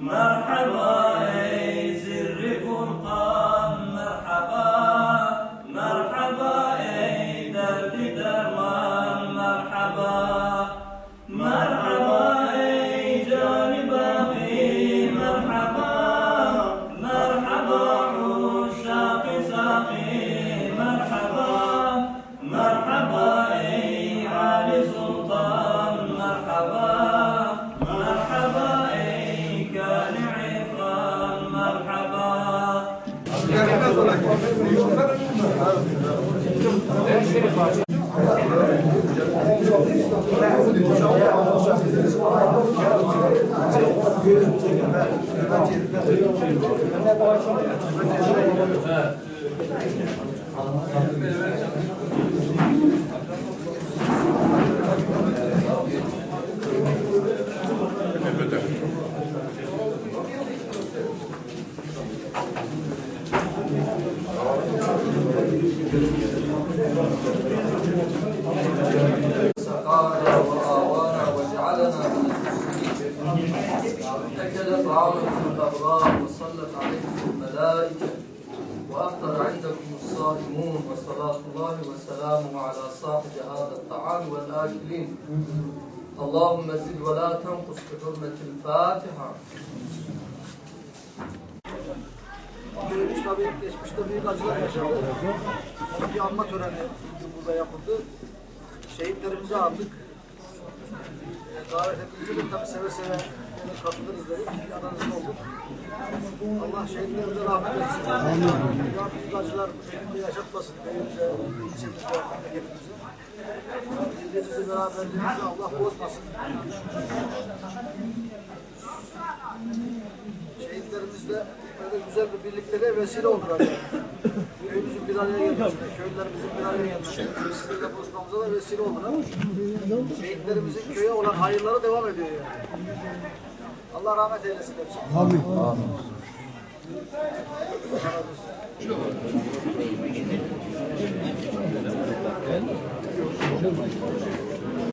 مرحبا ey zirri furkan, merhaba, merhaba ey derdi derman, merhaba, merhaba ey cani baki, merhaba, merhaba uşşak-ı saki, merhaba, merhaba ey Ali Sultan, merhaba, merhaba ey Kâni İrfan, merhaba. سقانا وآوانا وجعلنا من المسلمين. أكل طعامكم الأبرار وصلت عليكم الملائكة وأفطر عندكم الصائمون وصلاة الله وسلامه على صاحب هذا الطعام والآكلين. اللهم زد ولا تنقص بحرمة الفاتحة. Köyümüz tabii geçmişte büyük acılar yaşadı. Onun bir anma töreni burada yapıldı. Şehitlerimizi andık. Davet ettiğimizde tabii seve seve katılırız dedik. Yanınızda olduk. Allah şehitlerimize rahmet etsin. Ya büyük acılar bu şekilde yaşatmasın. Köyümüze, ilçemize, memleketimize. Birliğimizi, beraberliğimizi Allah bozmasın. Şehitlerimiz de böyle güzel bir birlikteliğe vesile oldular. Köyümüzün bir araya gelmesine, köylülerimizin bir araya gelmesine, sizlerle buluşmamıza da vesile oldular. Şehitlerimizin köye olan hayırları devam ediyor yani. Allah rahmet eylesin hepsine. Amin.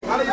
Hadi